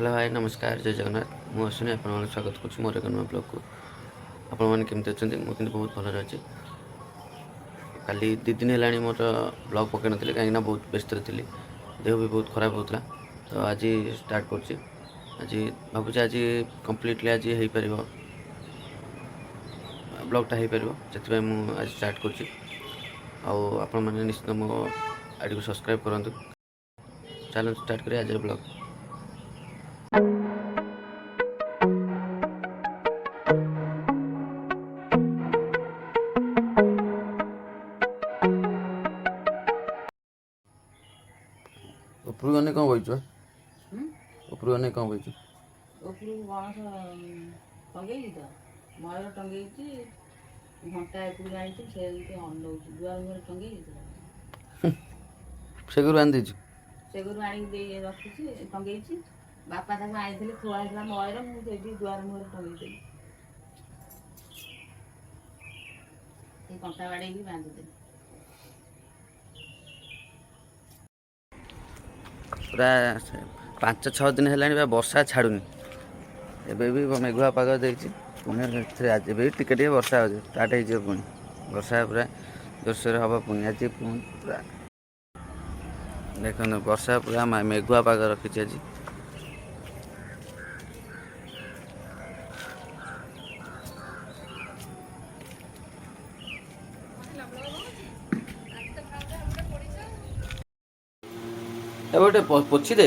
Hello hi नमस्कार जय जगन्नाथ मु अश्विनी आपन स्वागत करुँ मोर एक नुआ ब्लॉग को आपण मैंने केमती अच्छा मुझे बहुत भल अच्छी काली 2 दिन है मोर ब्लॉग पकई नी कहीं बहुत व्यस्त थी देह भी बहुत खराब होता तो आज स्टार्ट कर आज भावुँ आज कम्प्लीटली आज हो पार ब्लॉगटा हो पार से मुझे आज स्टार्ट कर आपण मैंने निश्चित मो आईडी को सब्सक्राइब करूँ चलो स्टार्ट करें आज ब्लॉग। उपरू अने कौन बच उपरू अने कौन बच उपरू गणस टंगे तो मयूर टंगे घंटा एक जानी से अनौ दुआर मुहर टंगे से गुरु आन दीजु से गुरु आनी रखी टंगे बापा तक आई थोड़ा मयूर मुझे दुआर मुहर टंगे कंटा बाड़े बांधिदेली पूरा 5-6 दिन है वर्षा छाड़ूनी एबे भी मेघुआ पाग देखी पुणी आज भी टिके वर्षा हो स्टार्ट हो पुणी वर्षा पूरा जोरसोर हम पुणी आज पूरा देख वर्षा पूरा मेघुआ पाग रखी आज गोटे पोछी दे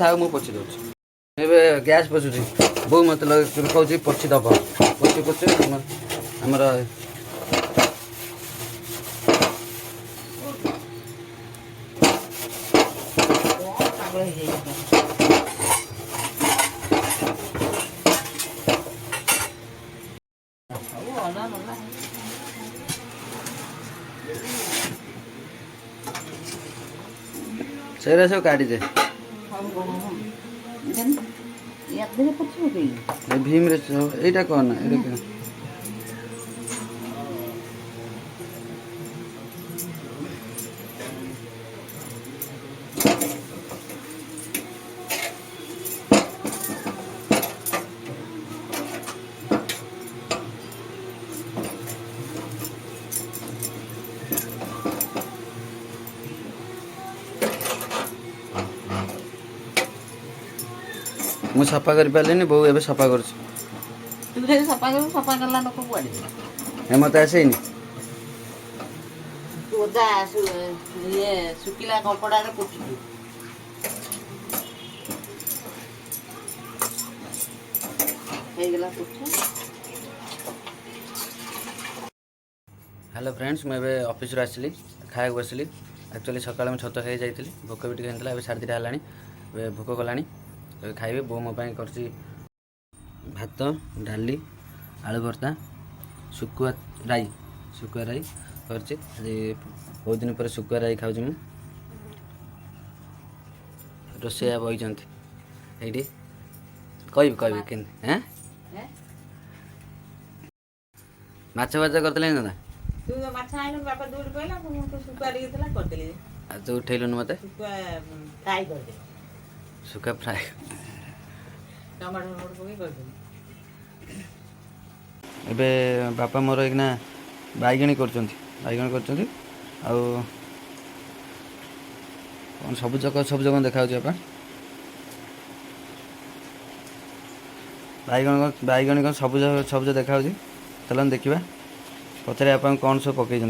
था मुझे पोछी दूँ गैस पोछुची बो मत कहूँ पोछी दब पोछी पोछी आमर से सब काटी दे भीम यहाँ कौन मुझे सफा कर पारे बो ए सफा कर सफा करला लोक कुआड़े मत आसे ओदा ये सुखिला कपड़ा पोछुचु हेलो फ्रेंड्स मुझे ऑफिस आसली खाया बसली एक्चुअली सकाल में छत खाई जाइली भोक भी टे अब 2:30 है भोक कलानी खाइबे बो मो कर भात डाली आलू भर्ता सुकुआ राई कर बहुत दिन पर सुकुआ राई खाऊँ मु रोसैया बही ये कह के माछ भजा करते ना तू उठेलुन मत सुखा फ्राए एबे बापा मोर एक बैगणी कर सबुज देखा बापा बैगणी कौन सबुज देखा चल देखा पचारे आप कौन सब पकई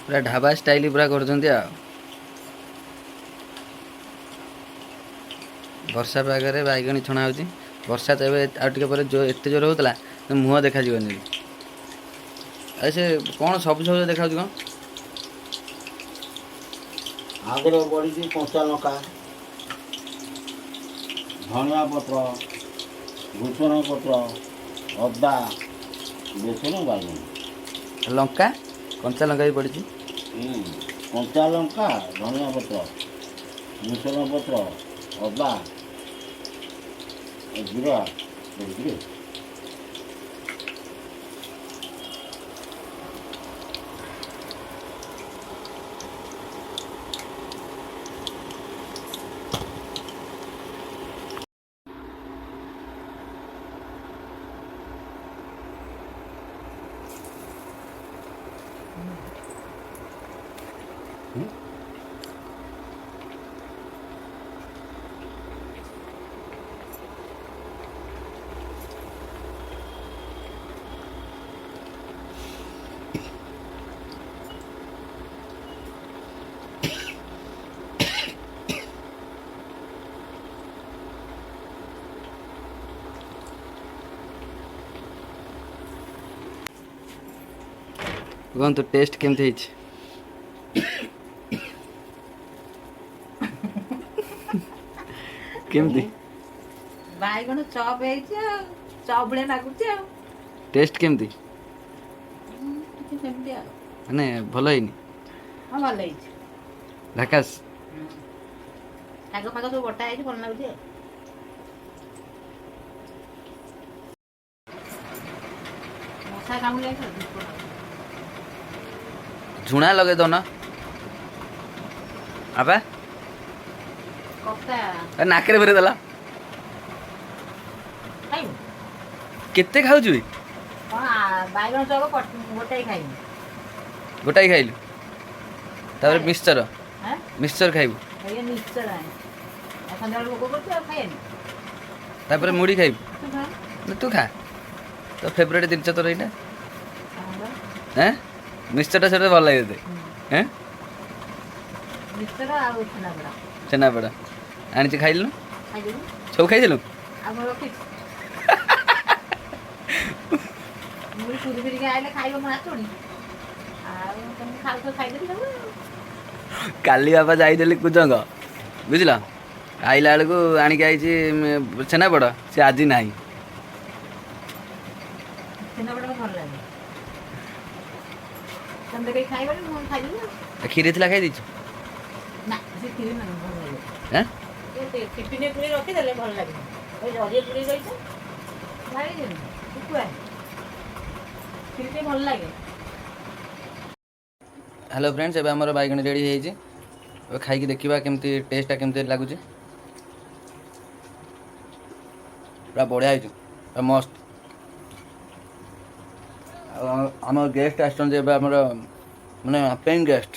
पूरा ढाबा स्टाइल पूरा कर वर्षा पागे बैगणी छणा हो वर्षा तो एवं जो एत जोर होता मुँह देखा से कौन सब देखा कौन आगे बढ़ी कंचा लंका धनिया पत्र भूषण पत्र अदा बेसन बैगन लंका कंचा लंका भी पड़ी कंचा लंका धनिया पत्र भूषण पत्र अदा जीरा କୁହନ୍ତୁ ଟେଷ୍ଟ କେମିତି ହେଇଛି? କେମିତି ବାଇଗଣ ଚପ୍ ହେଇଛି ଆଉ ଚପ୍ ଭଳିଆ ଲାଗୁଛି ଆଉ ଟେଷ୍ଟ କେମିତି? ଟିକେ ସେମିତି ଆଉ ମାନେ ଭଲ ହେଇନି? ହଁ ଭଲ ହେଇଛି। ଝାକାସ। ଶାଗ ଫାଗ ସବୁ ବଟା ହେଇଛି ଭଲ ଲାଗୁଛି ଆଉ। ମଶା କାମୁଡ଼ି ଯାଇଛନ୍ତି ଝୁଣା ଲଗେଇ ଦଉନ ଆପା କପା ନାକରେ ଭରି ଦେଲା। ଖାଇବୁ କେତେ ଖାଉଛୁ? କ'ଣ ବାଇଗଣ ଚପ ଗୋଟାଇ ଖାଇବୁ? ଗୋଟାଇ ଖାଇଲୁ ତାପରେ ମିକ୍ସଚର ହଁ ମିକ୍ସଚର ଖାଇବୁ ଖାଇବା ନିଶ୍ଚୟ ନାହିଁ ସନ୍ଧ୍ୟାବେଳେ ଭୋଗ କରୁଛୁ ଆଉ ଖାଇବାନି। ତାପରେ ମୁଢ଼ି ଖାଇବୁ। ତୁ ଖା ତୁ ଖା ତୋ ଫେବରେଟ୍ ଜିନିଷ ତୋର ଏଇଟା। ହଁ ମିକ୍ସଚରଟା ସେଟା ଭଲ ଲାଗେ ତୋତେ? ମିକ୍ସଚର ଆଉ ଛେନାପୋଡ଼ ଛେନାପୋଡ଼ ଆଣିଛି ଖାଇଲୁ? ଖାଇଦେବୁ ସବୁ ଖାଇଦେଲୁ? ଆଉ କ'ଣ ରଖିଛୁ? ମୁଁ ପୁରୀ ଫିରିକି ଆଇଲେ ଖାଇବ ମୋ ହାତୁଡ଼ି ଆଉ ତମେ ଖାଉଛ ଖାଇଦେବି ସବୁ। କାଲି ବାପା ଯାଇଥିଲି କୁଜଙ୍ଗ ବୁଝିଲ, ଆଇଲା ବେଳକୁ ଆଣିକି ଆଇଛି ଛେନାପୋଡ଼, ସେ ଆଜି ନାହିଁ। ଛେନାପୋଡ଼ ଭଲ ଲାଗେ ତମେ କେହି ଖାଇବନି ମୁଁ ଖାଇଦେବି ଆଉ। କ୍ଷୀରି ଥିଲା ଖାଇ ଦେଇଛୁ? ନା ସେ କ୍ଷୀରି ନାହିଁ ଭଲ ଲାଗେ। ହଁ ଟିଫିନରେ ପୁରୀ ରଖିଦେଲେ ଭଲ ଲାଗେ। ଏ ଜରିଏ ପୁରୀ ରହିଛ ଖାଇଦେବି ଶୁଖୁଆ କ୍ଷୀରି ଟିକେ ଭଲ ଲାଗେ। ହ୍ୟାଲୋ ଫ୍ରେଣ୍ଡସ୍, ଏବେ ଆମର ବାଇଗଣ ରେଡ଼ି ହେଇଯାଇଛି। ଏବେ ଖାଇକି ଦେଖିବା କେମିତି ଟେଷ୍ଟଟା କେମିତି ଲାଗୁଛି। ପୁରା ବଢ଼ିଆ ହେଇଛି, ପୁରା ମସ୍ତ। ଆଉ ଆମ ଗେଷ୍ଟ ଆସିଛନ୍ତି ଏବେ, ଆମର ମାନେ ପେନ୍ ଗେଷ୍ଟ।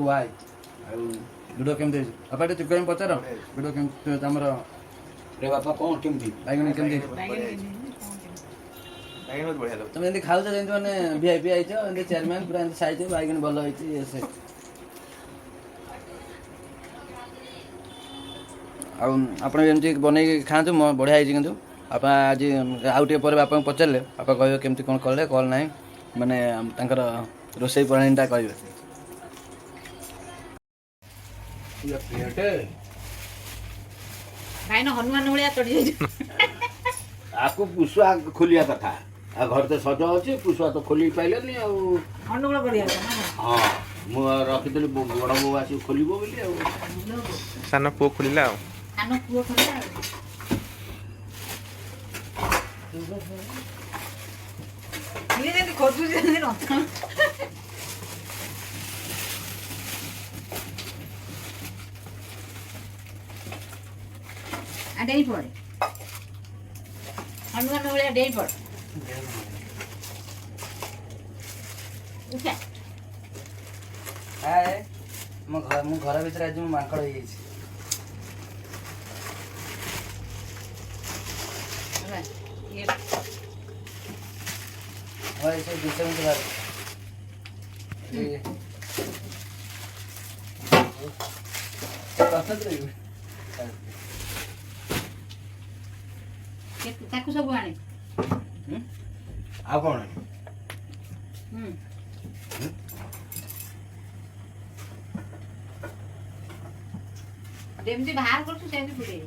ୱାଇ ଆଉ ଭିଡ଼ିଓ କେମିତି ହେଇଛି ବାପା ଟିକେ ଚିକେନ୍ ପଚାର। ଭିଡ଼ିଓ କେମିତି ଆମର ରେ ବାପା କ'ଣ କେମିତି ବାଇଗଣ କେମିତି ହେଇଛି? ତମେ ଯେମିତି ଖାଉଛ ଯେମିତି ମାନେ VIP ଆଇଛ, ଏମିତି ଚେୟାରମ୍ୟାନ୍ ପୁରା ଏମିତି ସାଇଜ ବାଇଗଣ ଭଲ ହେଇଛି ଇଏ ସେ। ଆଉ ଆପଣ ଏମିତି ବନେଇକି ଖାଆନ୍ତୁ, ବଢ଼ିଆ ହେଇଛି। କିନ୍ତୁ ଆପଣ ଆଜି ଆଉ ଟିକେ ପରେ ବାପାଙ୍କୁ ପଚାରିଲେ ବାପା କହିବେ କେମିତି କ'ଣ କଲେ କ'ଣ ନାହିଁ, ମାନେ ତାଙ୍କର ରୋଷେଇ ପ୍ରଣାଳୀଟା କହିବେ। କାହିଁକି ହନୁମାନ ଭଳିଆ ଚଢ଼ିଯାଇଛୁ? ଆକୁ ପୁଷୁଆ ଖୋଲିବା କଥା। ଆଉ ଘରେ ତ ସଜ ଅଛି, ପୁଷୁଆ ତ ଖୋଲି ପାଇଲେନି ଆଉ। ଅନୁଗୁଳ କରିବା ହଁ ମୁଁ ରଖିଥିଲି ବଡ଼ ବୋଉ ଆସିକି ଖୋଲିବ ବୋଲି ଆଉ। ସାନ ପୁଅ ଖୋଲିଲା ଆଉ। ସାନ ପୁଅ ଖୋଲିଲା ଆଉ। ଇଏ ଯେମିତି ଖୋଜୁଛି ଯେମିତି ନଥାଉ। ଡେଇ ପଡ଼େ ହନୁମାନ ଭଳିଆ ଡେଇ ପଡ଼େ। ମୁଁ ଘର ଭିତରେ ଆଜି ମୁଁ ମାଙ୍କଡ଼ ହେଇଯାଇଛି। ହଁ ଏସବୁ ଜିନିଷ ଏମିତି ବାହାରେ। ତାକୁ ସବୁ ଆଣେ ଆଉ କ'ଣ ଯେମିତି ବାହାର କରୁଛୁ ସେମିତି ପୁରେଇ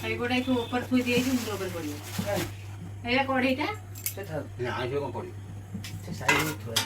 ଏଇପଟେ ଏଠୁ ଉପରେ ଥୋଇ ଦେଇଛି, ମୁଣ୍ଡ ଉପରେ ପଡ଼ିବ। ଏଇଟା କଢ଼େଇଟା ଆଇଁଷ କ'ଣ ପଡ଼ିବ? ସେ ସାଇଜ୍ ଥୁଆ